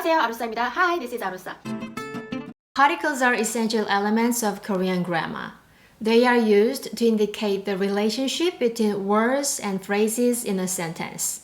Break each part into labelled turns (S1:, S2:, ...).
S1: 안녕하세요, 아루사입니다. Hi, this is 아루사.
S2: Particles are essential elements of Korean grammar. They are used to indicate the relationship between words and phrases in a sentence.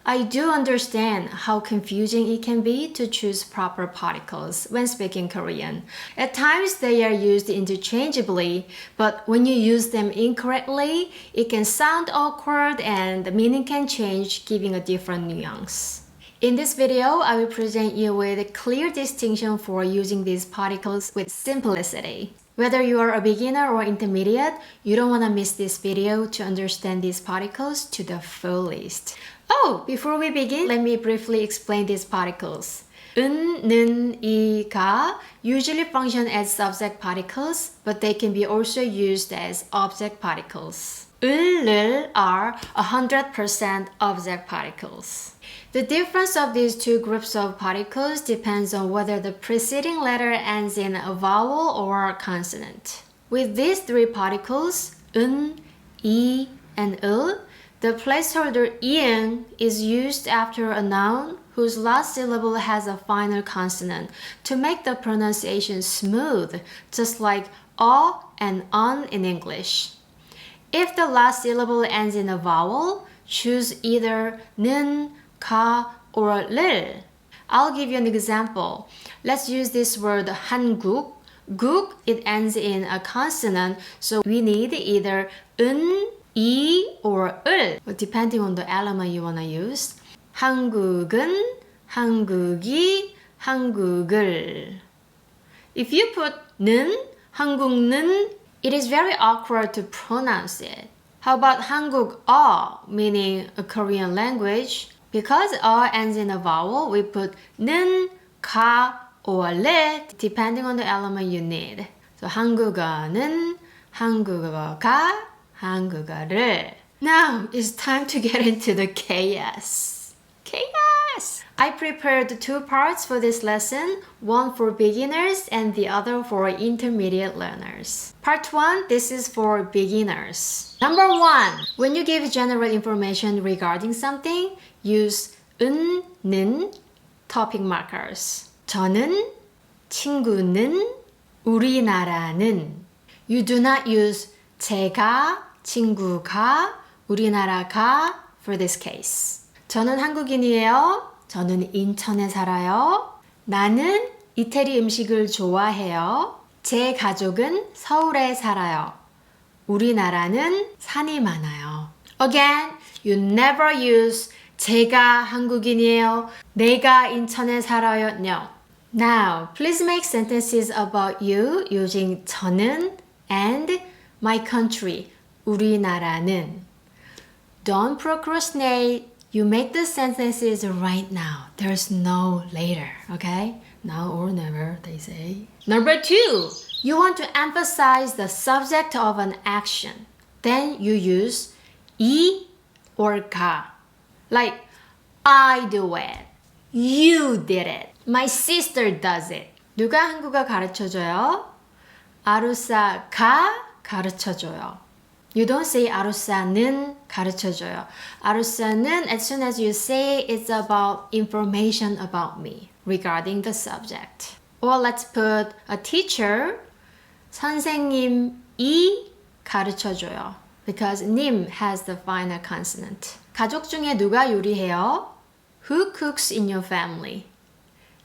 S2: I do understand how confusing it can be to choose proper particles when speaking Korean. At times they are used interchangeably, but when you use them incorrectly, it can sound awkward and the meaning can change, giving a different nuance. In this video, I will present you with a clear distinction for using these particles with simplicity. Whether you are a beginner or intermediate, you don't want to miss this video to understand these particles to the fullest. Oh, before we begin, let me briefly explain these particles. 은, 는, 이, 가 usually function as subject particles, but they can be also used as object particles. 을, 를 are 100% object particles. The difference of these two groups of particles depends on whether the preceding letter ends in a vowel or a consonant. With these three particles, 은, 이, and 을, the placeholder ian is used after a noun whose last syllable has a final consonant to make the pronunciation smooth, just like a and on in English. If the last syllable ends in a vowel, choose either 는, 가, or 를. I'll give you an example. Let's use this word 한국. 국, it ends in a consonant, so we need either 은, 이, or 을, depending on the element you want to use. 한국은, 한국이, 한국을. If you put 는, 한국는, it is very awkward to pronounce it. How about 한국어, meaning a Korean language? Because 어 ends in a vowel, we put 는, 가, or 를, depending on the element you need. So 한국어는, 한국어가, 한국어를. Now it's time to get into the chaos. Chaos! I prepared two parts for this lesson, one for beginners and the other for intermediate learners. Part 1, this is for beginners. Number 1, when you give general information regarding something, use 은, 는, topic markers. 저는, 친구는, 우리나라는. You do not use 제가, 친구가, 우리나라가 for this case. 저는 한국인이에요. 저는 인천에 살아요. 나는 이태리 음식을 좋아해요. 제 가족은 서울에 살아요. 우리나라는 산이 많아요. Again, you never use 제가 한국인이에요. 내가 인천에 살아요. No. Now, please make sentences about you using 저는 and my country, 우리나라는. Don't procrastinate. You make the sentences right now. There's no later, okay? Now or never, they say. Number 2, you want to emphasize the subject of an action. Then you use 이 or 가. Like, I do it. You did it. My sister does it. 누가 한국어 가르쳐줘요? 아루사가 가르쳐줘요. You don't say 아루사는 가르쳐줘요. 아루사는, as soon as you say, it's about information about me regarding the subject. Or let's put a teacher, 선생님이 가르쳐줘요. Because 님 has the final consonant. 가족 중에 누가 요리해요? Who cooks in your family?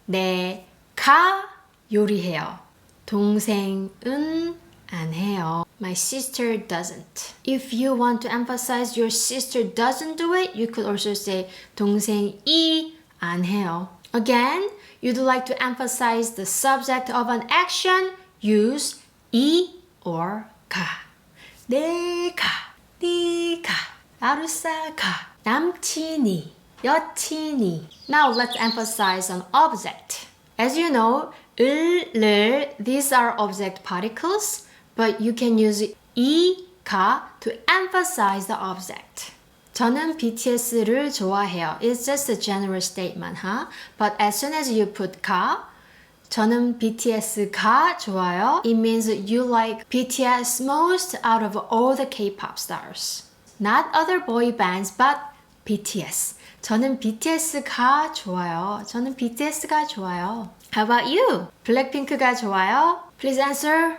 S2: 내가 요리해요. 동생은 안 해요. My sister doesn't. If you want to emphasize your sister doesn't do it, you could also say 동생이 안 해요. Again, you'd like to emphasize the subject of an action, use 이 or 가. 내가, 네가, 아루사가, 남친이, 여친이. Now let's emphasize on object. As you know, 을, 를, these are object particles, but you can use 이, 가 to emphasize the object. 저는 BTS를 좋아해요. It's just a general statement, huh? But as soon as you put 가, 저는 BTS가 좋아요. It means you like BTS most out of all the K-pop stars. Not other boy bands, but BTS. 저는 BTS가 좋아요. 저는 BTS가 좋아요. How about you? 블랙핑크가 좋아요? Please answer.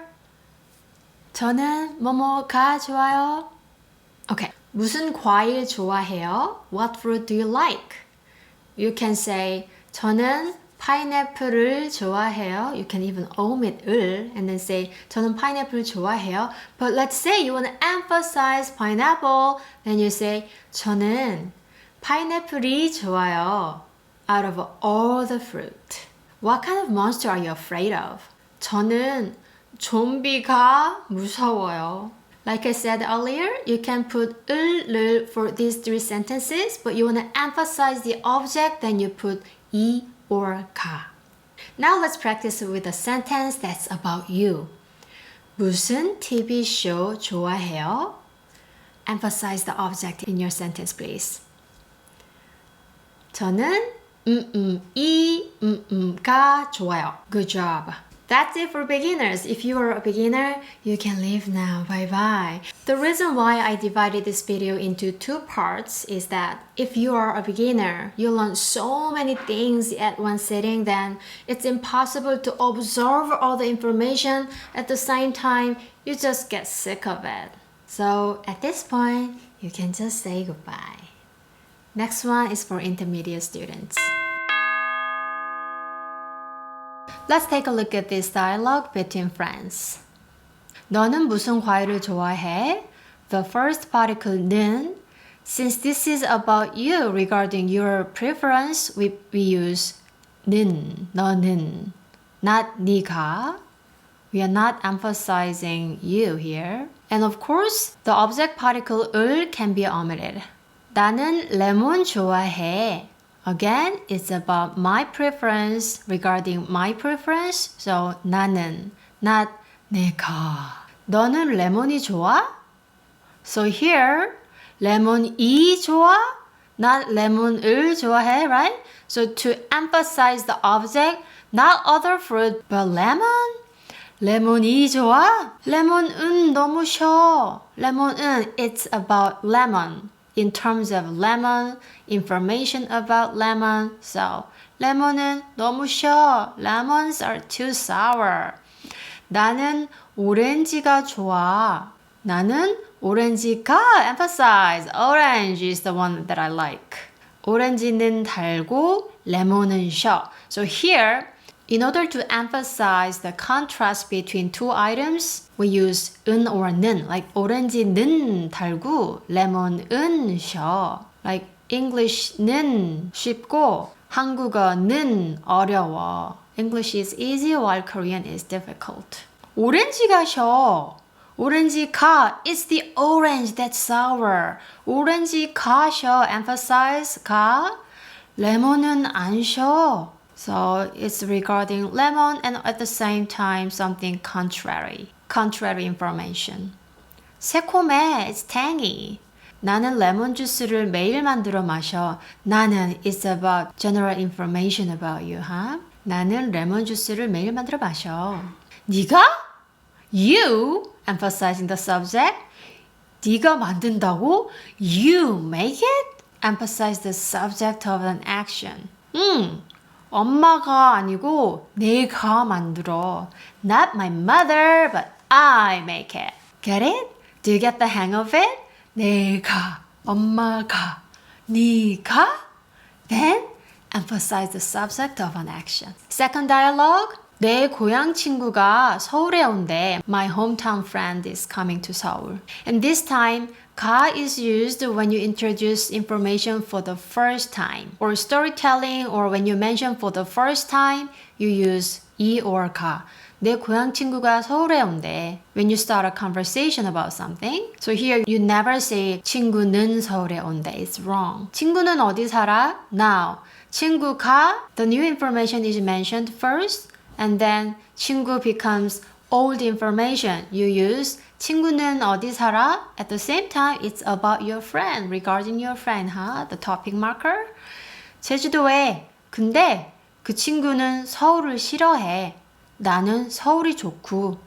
S2: 저는 뭐뭐가 좋아요. Okay. 무슨 과일 좋아해요? What fruit do you like? You can say 저는 파인애플을 좋아해요. You can even omit 을 and then say 저는 파인애플 좋아해요. But let's say you want to emphasize pineapple. Then you say 저는 파인애플이 좋아요. Out of all the fruit. What kind of monster are you afraid of? 저는 좀비가 무서워요. Like I said earlier, you can put 을 for these three sentences, but you want to emphasize the object, then you put 이 or 가. Now let's practice with a sentence that's about you. 무슨 TV show 좋아해요? Emphasize the object in your sentence, please. 저는 가 좋아요. Good job. That's it for beginners. If you are a beginner, you can leave now. Bye bye. The reason why I divided this video into two parts is that if you are a beginner, you learn so many things at one sitting, then it's impossible to absorb all the information at the same time. You just get sick of it. So at this point, you can just say goodbye. Next one is for intermediate students. Let's take a look at this dialogue between friends. 너는 무슨 과일을 좋아해? The first particle 는. Since this is about you regarding your preference, we use 는, 너는, not 네가. We are not emphasizing you here. And of course, the object particle 을 can be omitted. 나는 레몬 좋아해. Again, it's about my preference regarding my preference. So 나는, not 내가. 너는 레몬이 좋아? So here, 레몬이 좋아? Not 레몬을 좋아해, right? So to emphasize the object, not other fruit, but lemon. 레몬이 좋아? 레몬은 너무 셔. 레몬은, it's about lemon. In terms of lemon, information about lemon. So, 레몬은 너무 셔. Lemons are too sour. 나는 오렌지가 좋아. 나는 오렌지가 emphasize. Orange is the one that I like. 오렌지는 달고 레몬은 셔. So here, in order to emphasize the contrast between two items, we use 은 or 는. Like 오렌지는 달고 레몬은 셔. Like English는 쉽고 한국어는 어려워. English is easy while Korean is difficult. 오렌지가 셔. 오렌지가 is the orange that's sour. 오렌지가 셔. Emphasize 가. 레몬은 안 셔. So it's regarding lemon and at the same time something contrary. Contrary information. 새콤해. It's tangy. 나는 레몬 주스를 매일 만들어 마셔. 나는 it's about general information about you, huh? 나는 레몬 주스를 매일 만들어 마셔. 네가? You, emphasizing the subject. 네가 만든다고? You make it? Emphasize the subject of an action. 엄마가 아니고 내가 만들어. Not my mother, but I make it. Get it? Do you get the hang of it? 내가, 엄마가, 네가. Then emphasize the subject of an action. Second dialogue. 내 고향 친구가 서울에 온대. My hometown friend is coming to Seoul. And this time, 가 is used when you introduce information for the first time. Or storytelling, or when you mention for the first time, you use 이 or 가. 내 고향 친구가 서울에 온대. When you start a conversation about something. So here you never say 친구는 서울에 온대. It's wrong. 친구는 어디 살아? Now, 친구가, the new information is mentioned first. And then 친구 becomes old information. You use 친구는 어디 살아? At the same time, it's about your friend, regarding your friend, huh? The topic marker. 제주도에. 근데 그 친구는 서울을 싫어해. 나는 서울이 좋고.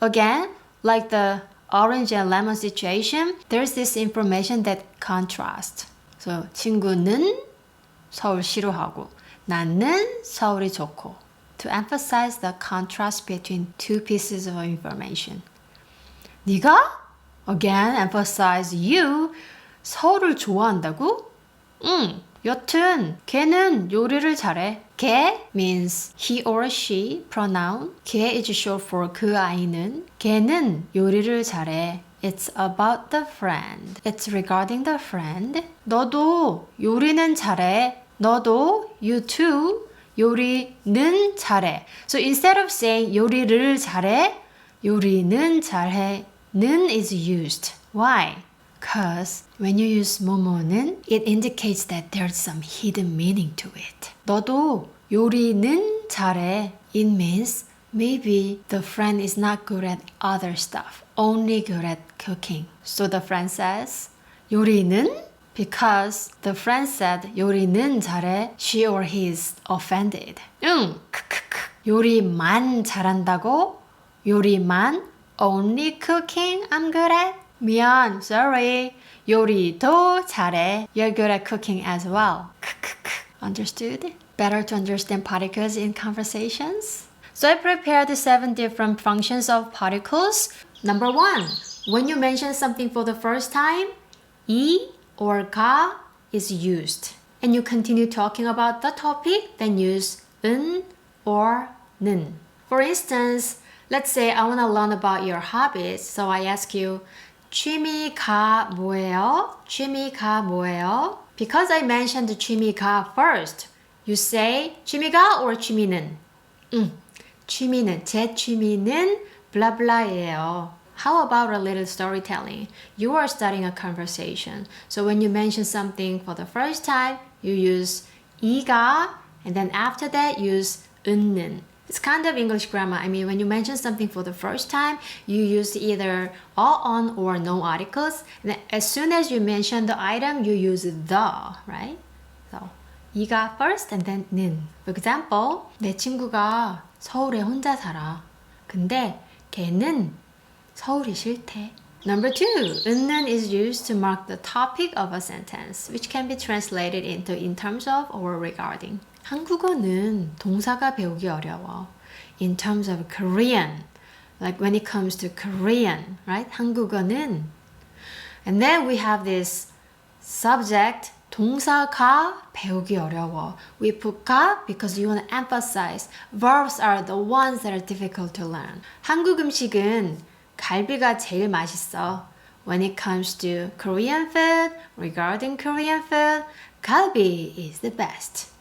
S2: Again, like the orange and lemon situation, there's this information that contrasts. So 친구는 서울 싫어하고 나는 서울이 좋고. To emphasize the contrast between two pieces of information. 네가? Again, emphasize you. 서울을 좋아한다고? 여튼 걔는 요리를 잘해. 걔 means he or she pronoun. 걔 is short for 그 아이는. 걔는 요리를 잘해. It's about the friend. It's regarding the friend. 너도 요리는 잘해. 너도 you too 요리는 잘해. So instead of saying 요리를 잘해, 요리는 잘해. 는 is used. Why? Because when you use 뭐뭐는, it indicates that there's some hidden meaning to it. 너도 요리는 잘해. It means maybe the friend is not good at other stuff, only good at cooking. So the friend says, 요리는? Because the friend said 요리는 잘해, she or he is offended. 크크크. 요리만 잘한다고? 요리만? Only cooking I'm good at? 미안, sorry. 요리도 잘해. You're good at cooking as well. Understood? Better to understand particles in conversations? So I prepared 7 different functions of particles. Number 1, when you mention something for the first time, 이 or 가 is used. And you continue talking about the topic, then use 은 or 는. For instance, let's say I want to learn about your hobbies. So I ask you, 취미가 뭐예요? 취미가 뭐예요? Because I mentioned 취미가 first, you say 취미가 or 취미는? 취미는, 제 취미는 blah blah예요. How about a little storytelling? You are starting a conversation. So when you mention something for the first time, you use 이가, and then after that use 은는. It's kind of English grammar. I mean, when you mention something for the first time, you use either all on or no articles. And then as soon as you mention the item, you use the, right? So, 이가 first and then 는. For example, 내 친구가 서울에 혼자 살아. 근데 걔는 서울이 싫대. Number 2, 은는 is used to mark the topic of a sentence, which can be translated into in terms of or regarding. 한국어는 동사가 배우기 어려워. In terms of Korean, like when it comes to Korean, right? 한국어는. And then we have this subject, 동사가 배우기 어려워. We put 가 because you want to emphasize verbs are the ones that are difficult to learn. 한국 음식은 갈비가 제일 맛있어. When it comes to Korean food, regarding Korean food, 갈비 is the best.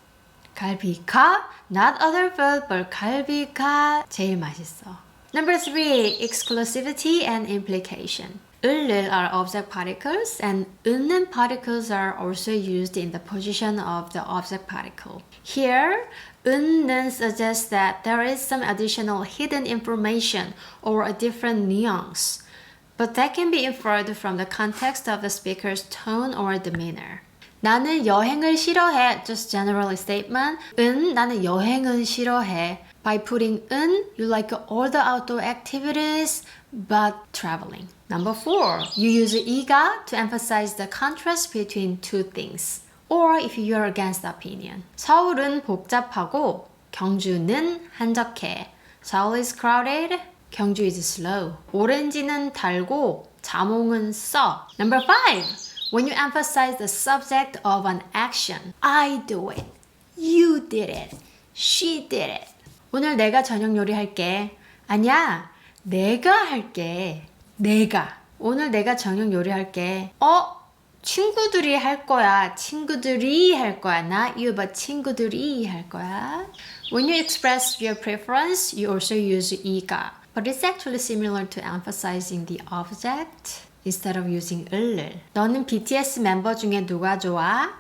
S2: 갈비가, not other food, but 갈비가 제일 맛있어. Number 3, exclusivity and implication. 을을 are object particles and 은는 particles are also used in the position of the object particle. Here, 은는 suggests that there is some additional hidden information or a different nuance, but that can be inferred from the context of the speaker's tone or demeanor. 나는 여행을 싫어해. Just general statement. 나는 여행은 싫어해. By putting 은, you like all the outdoor activities but traveling. Number 4, you use 이가 to emphasize the contrast between two things. Or if you're against the opinion. 서울은 복잡하고 경주는 한적해. Seoul is crowded, 경주 is slow. 오렌지는 달고 자몽은 써. Number 5, when you emphasize the subject of an action. I do it. You did it. She did it. 오늘 내가 저녁 요리할게. 아니야, 내가 할게. 내가. 오늘 내가 저녁 요리할게. 친구들이 할 거야. 친구들이 할 거야. Not you, but 친구들이 할 거야. When you express your preference, you also use 이가. But it's actually similar to emphasizing the object instead of using 을을. 너는 BTS 멤버 중에 누가 좋아?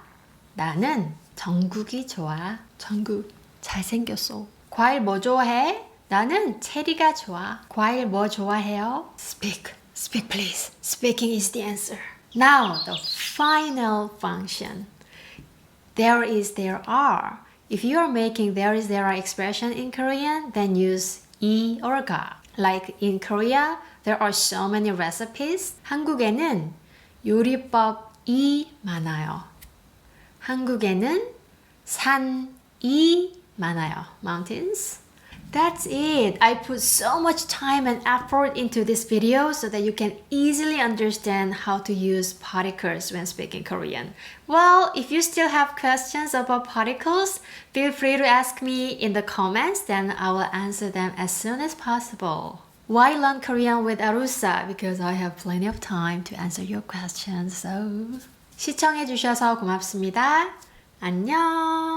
S2: 나는 정국이 좋아. 정국 잘생겼어. 과일 뭐 좋아해? 나는 체리가 좋아. 과일 뭐 좋아해요? Speak. Speak please. Speaking is the answer. Now, the final function. There is, there are. If you are making there is, there are expression in Korean, then use 이 or 가. Like in Korea, there are so many recipes. 한국에는 요리법이 많아요. 한국에는 산이 많아요. Mountains. That's it. I put so much time and effort into this video so that you can easily understand how to use particles when speaking Korean. Well, if you still have questions about particles, feel free to ask me in the comments, then I will answer them as soon as possible. Why learn Korean with Arusa? Because I have plenty of time to answer your questions. So 시청해주셔서 고맙습니다. 안녕.